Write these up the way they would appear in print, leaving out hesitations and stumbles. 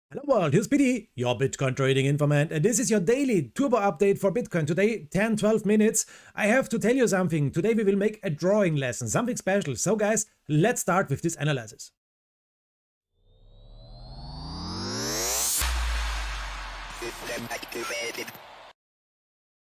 Hello world, here's Biti, your Bitcoin trading informant, and this is your daily turbo update for Bitcoin. Today, 10-12 minutes. I have to tell you something. Today we will make a drawing lesson, something special. So guys, let's start with this analysis.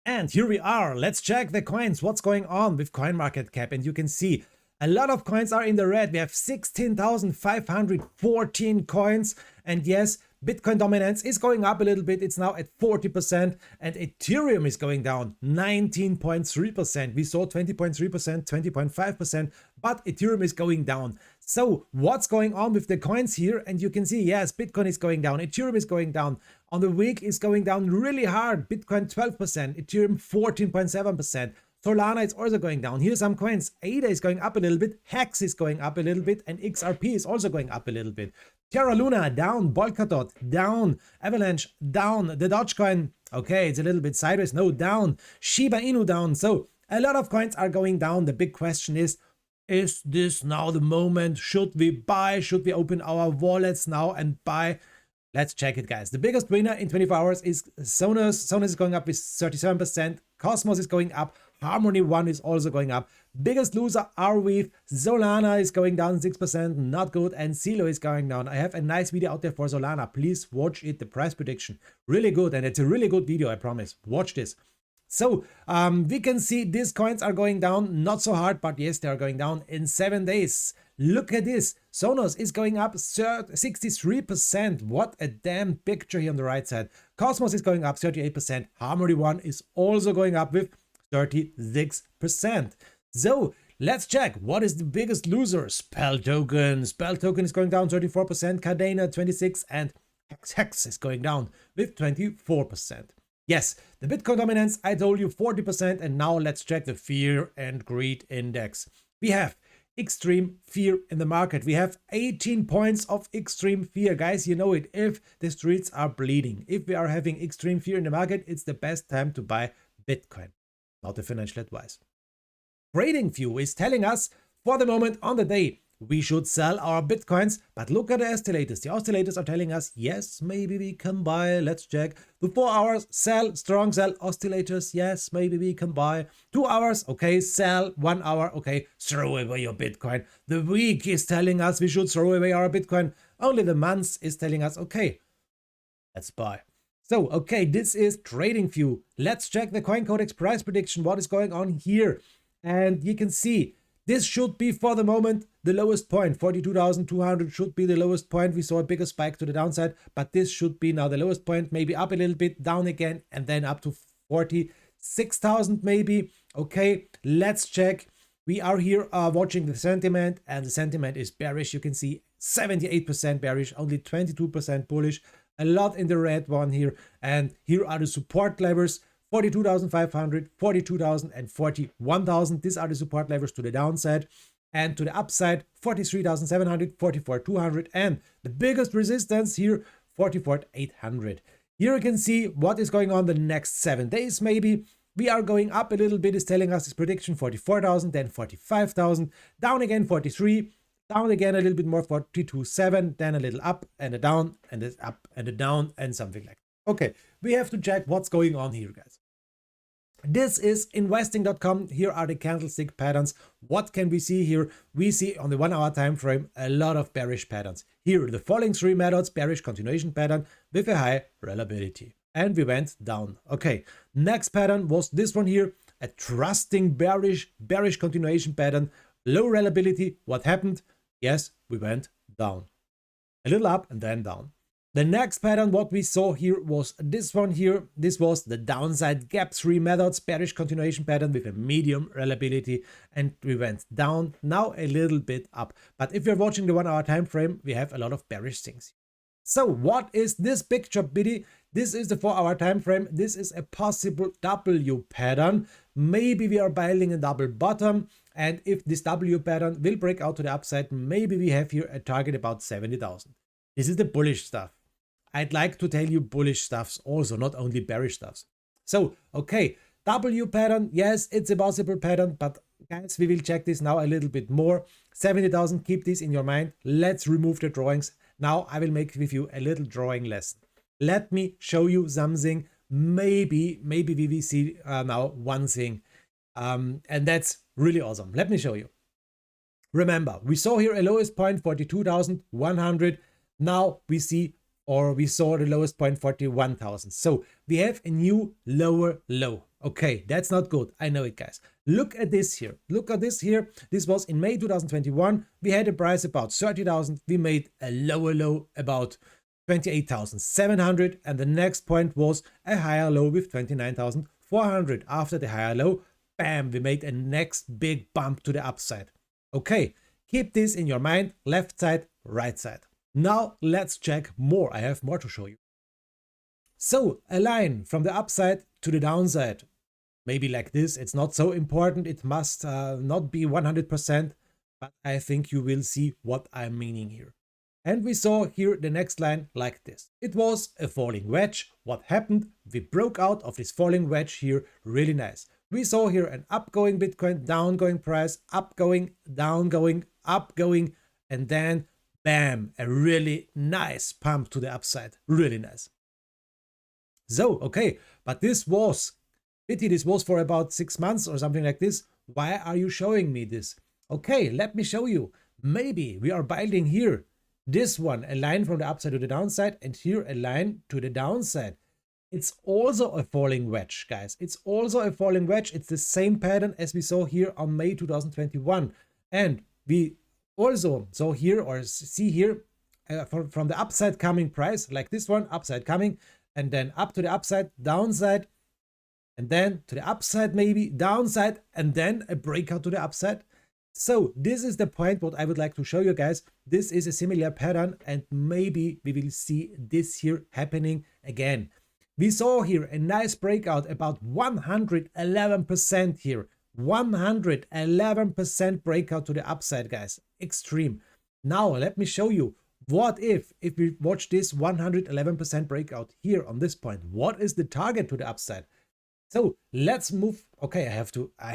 And here we are. Let's check the coins. What's going on with CoinMarketCap? And you can see a lot of coins are in the red. We have 16,514 coins. And yes, Bitcoin dominance is going up a little bit. It's now at 40%. And Ethereum is going down 19.3%. We saw 20.3%, 20.5%. But Ethereum is going down. So what's going on with the coins here? And you can see, yes, Bitcoin is going down. Ethereum is going down. On the week is going down really hard. Bitcoin 12%, Ethereum 14.7%. Solana is also going down. Here's some coins. ADA is going up a little bit. Hex is going up a little bit. And XRP is also going up a little bit. Terra Luna down. Polkadot down. Avalanche down. The Dogecoin, okay, it's a little bit sideways. No, down. Shiba Inu down. So a lot of coins are going down. The big question is this now the moment? Should we buy? Should we open our wallets now and buy? Let's check it, guys. The biggest winner in 24 hours is Sonos. Sonos is going up with 37%. Cosmos is going up. Harmony One is also going up. Biggest loser Arweave. Solana is going down 6%. Not good. And Celo is going down. I have a nice video out there for Solana. Please watch it. The price prediction. Really good. And it's a really good video, I promise. Watch this. So we can see these coins are going down, not so hard, but yes, they are going down in 7 days. Look at this. Sonos is going up 63%. What a damn picture here on the right side. Cosmos is going up 38%. Harmony One is also going up with 36%. So let's check. What is the biggest loser? Spell Token. Spell Token is going down 34%. Cardano 26%. And Hex is going down with 24%. Yes, the Bitcoin dominance, I told you 40%, and now let's check the fear and greed index. We have extreme fear in the market. We have 18 points of extreme fear. Guys, you know it. If the streets are bleeding, if we are having extreme fear in the market, it's the best time to buy Bitcoin. Not a financial advice. TradingView is telling us for the moment on the day, we should sell our Bitcoins, but look at the oscillators. The oscillators are telling us, yes, maybe we can buy. Let's check. The 4 hours, sell, strong sell, oscillators. Yes, maybe we can buy. 2 hours, okay, sell. 1 hour, okay, throw away your Bitcoin. The week is telling us we should throw away our Bitcoin. Only the month is telling us, okay, let's buy. So, okay, this is TradingView. Let's check the CoinCodex price prediction. What is going on here? And you can see, this should be for the moment the lowest point. 42,200 should be the lowest point. We saw a bigger spike to the downside, but this should be now the lowest point. Maybe up a little bit, down again, and then up to 46,000 maybe. Okay, let's check. We are here watching the sentiment, and the sentiment is bearish. You can see 78% bearish, only 22% bullish. A lot in the red one here. And here are the support levels. 42,500, 42,000 and 41,000. These are the support levels to the downside. And to the upside, 43,700, 44,200. And the biggest resistance here, 44,800. Here you can see what is going on the next 7 days maybe. We are going up a little bit, is telling us this prediction, 44,000, then 45,000. Down again, 43. Down again a little bit more, 42.7. Then a little up and a down and a up and a down and something like that. Okay, we have to check what's going on here, guys. This is investing.com. Here are the candlestick patterns. What can we see here? We see on the 1 hour time frame a lot of bearish patterns. Here, the following 3 methods, bearish continuation pattern with a high reliability. And we went down. Okay, next pattern was this one here, a trusting bearish continuation pattern, low reliability. What happened? Yes, we went down. A little up and then down. The next pattern, what we saw here was this one here. This was the downside gap 3 methods, bearish continuation pattern with a medium reliability, and we went down, now a little bit up. But if you're watching the 1 hour time frame, we have a lot of bearish things. So what is this picture, Biti? This is the 4 hour time frame. This is a possible W pattern. Maybe we are building a double bottom, and if this W pattern will break out to the upside, maybe we have here a target about 70,000. This is the bullish stuff. I'd like to tell you bullish stuffs also, not only bearish stuffs. So, okay, W pattern, yes, it's a possible pattern, but guys, we will check this now a little bit more. 70,000, keep this in your mind. Let's remove the drawings. Now I will make with you a little drawing lesson. Let me show you something. Maybe we will see now one thing, and that's really awesome. Let me show you. Remember, we saw here a lowest point 42,100. Now we see, or we saw the lowest point 41,000. So we have a new lower low. Okay, that's not good. I know it, guys. Look at this here. Look at this here. This was in May 2021. We had a price about 30,000. We made a lower low about 28,700. And the next point was a higher low with 29,400. After the higher low, bam, we made a next big bump to the upside. Okay, keep this in your mind. Left side, right side. Now let's check more. I have more to show you. So a line from the upside to the downside. Maybe like this. It's not so important. It must not be 100%, but I think you will see what I'm meaning here. And we saw here the next line like this. It was a falling wedge. What happened? We broke out of this falling wedge here. Really nice. We saw here an upgoing Bitcoin, downgoing price, upgoing, downgoing, upgoing, and then bam, a really nice pump to the upside. Really nice. So, okay, but this was Biti, this was for about 6 months or something like this. Why are you showing me this? Okay, let me show you. Maybe we are building here. This one, a line from the upside to the downside, and here a line to the downside. It's also a falling wedge, guys. It's also a falling wedge. It's the same pattern as we saw here on May 2021. And we also saw here, or see here, from the upside coming price, like this one, upside coming, and then up to the upside, downside, and then to the upside, maybe downside, and then a breakout to the upside. So this is the point what I would like to show you guys. This is a similar pattern, and maybe we will see this here happening again. We saw here a nice breakout about 111% here. 111% breakout to the upside, guys. Extreme. Now let me show you. What if we watch this 111% breakout here on this point? What is the target to the upside? So let's move. Okay, I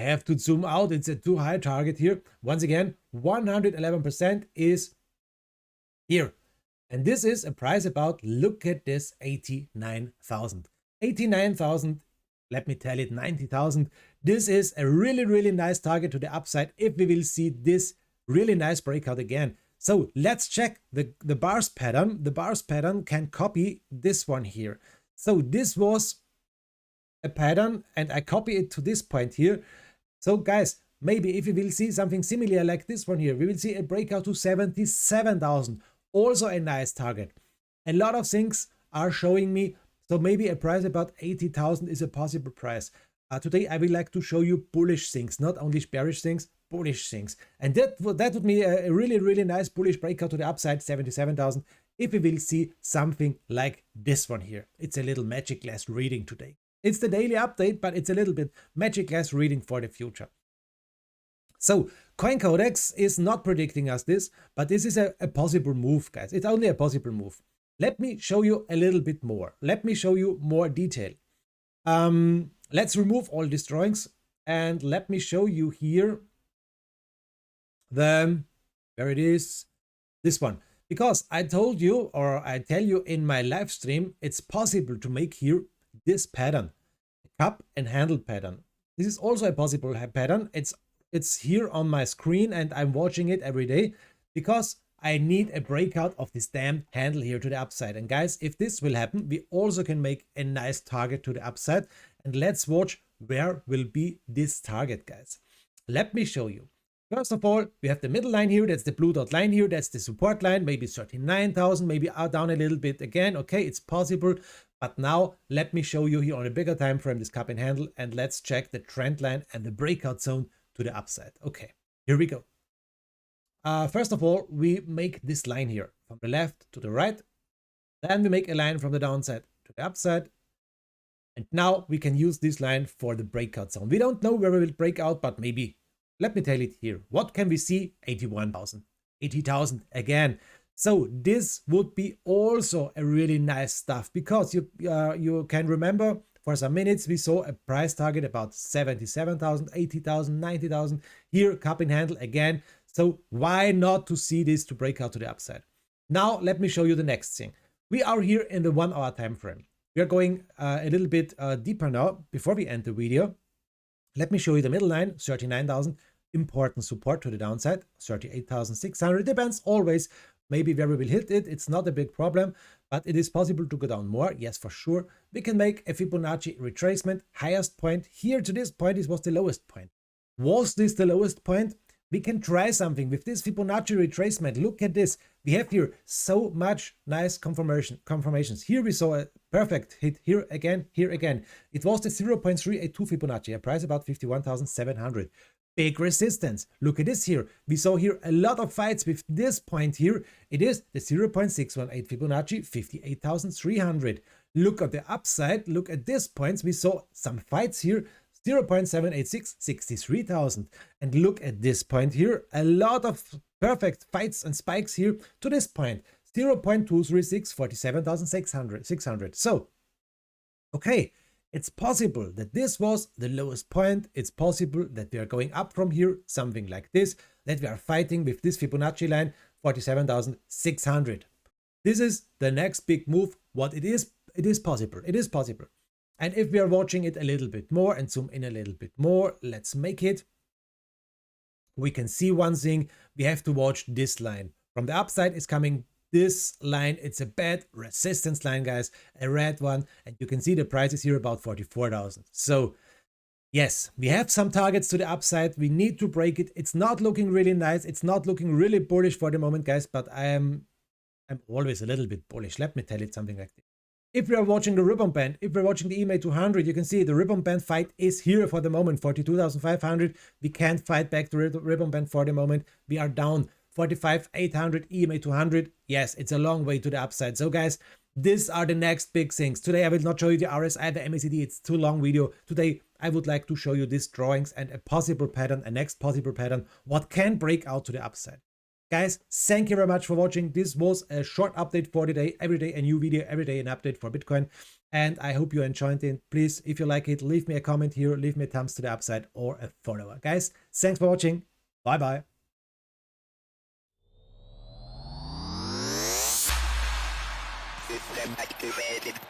have to zoom out. It's a too high target here. Once again, 111% is here. And this is a price about, look at this, 89,000. 89,000, let me tell it, 90,000. This is a really, really nice target to the upside if we will see this really nice breakout again. So let's check the bars pattern. The bars pattern can copy this one here. So this was a pattern, and I copy it to this point here. So guys, maybe if we will see something similar like this one here, we will see a breakout to 77,000. Also a nice target. A lot of things are showing me, so maybe a price about 80,000 is a possible price. Today I would like to show you bullish things, not only bearish things, bullish things. And that would be a really, really nice bullish breakout to the upside, 77,000, if we will see something like this one here. It's a little magic glass reading today. It's the daily update, but it's a little bit magic glass reading for the future. So CoinCodex is not predicting us this, but this is a possible move, guys. It's only a possible move. Let me show you a little bit more. Let me show you more detail. Let's remove all these drawings, and let me show you here where it is, this one. Because I told you, or I tell you in my live stream, it's possible to make here this pattern, a cup and handle pattern. This is also a possible pattern. It's here on my screen, and I'm watching it every day because I need a breakout of this damn handle here to the upside. And guys, if this will happen, we also can make a nice target to the upside. And let's watch where will be this target, guys. Let me show you. First of all, we have the middle line here. That's the blue dot line here. That's the support line, maybe 39,000, maybe down a little bit again. Okay, it's possible. But now let me show you here on a bigger time frame this cup and handle, and let's check the trend line and the breakout zone to the upside. Okay, here we go. First of all, we make this line here from the left to the right. Then we make a line from the downside to the upside. And now we can use this line for the breakout zone. We don't know where we will break out, but maybe. Let me tell it here. What can we see? 81,000, 80,000 again. So this would be also a really nice stuff, because you can remember for some minutes we saw a price target about 77,000, 80,000, 90,000. Here cup and handle again. So why not to see this to break out to the upside? Now let me show you the next thing. We are here in the 1 hour time frame. We are going a little bit deeper now. Before we end the video, let me show you the middle line, 39,000. Important support to the downside, 38,600. Depends always, maybe where we will hit it. It's not a big problem, but it is possible to go down more. Yes, for sure. We can make a Fibonacci retracement. Highest point here to this point, this was the lowest point. Was this the lowest point? We can try something with this Fibonacci retracement. Look at this. We have here so much nice confirmations. Here we saw a perfect hit, here again, here again. It was the 0.382 Fibonacci, a price about 51,700. Big resistance. Look at this here. We saw here a lot of fights with this point here. It is the 0.618 Fibonacci, 58,300. Look at the upside. Look at this points. We saw some fights here. 0.786, 63,000. And look at this point here. A lot of perfect fights and spikes here to this point. 0.236, 47,600. So, okay. It's possible that this was the lowest point. It's possible that we are going up from here, something like this, that we are fighting with this Fibonacci line, 47,600. This is the next big move. What it is possible. It is possible. And if we are watching it a little bit more and zoom in a little bit more, let's make it. We can see one thing. We have to watch this line. From the upside is coming this line. It's a bad resistance line, guys, a red one, and you can see the price is here about 44,000. So yes, we have some targets to the upside. We need to break it. It's not looking really nice. It's not looking really bullish for the moment, guys, but I'm always a little bit bullish. Let me tell it something like this. If we are watching the ribbon band, if we're watching the EMA 200, you can see the ribbon band fight is here for the moment, 42,500. We can't fight back the ribbon band for the moment. We are down 45,800, EMA 200. Yes, it's a long way to the upside. So guys, these are the next big things. Today I will not show you the RSI, the MACD. It's too long video. Today I would like to show you these drawings and a possible pattern, a next possible pattern, what can break out to the upside. Guys, thank you very much for watching. This was a short update for today. Every day a new video, every day an update for Bitcoin. And I hope you enjoyed it. Please, if you like it, leave me a comment here, leave me a thumbs to the upside or a follower. Guys, thanks for watching. Bye-bye. System activated.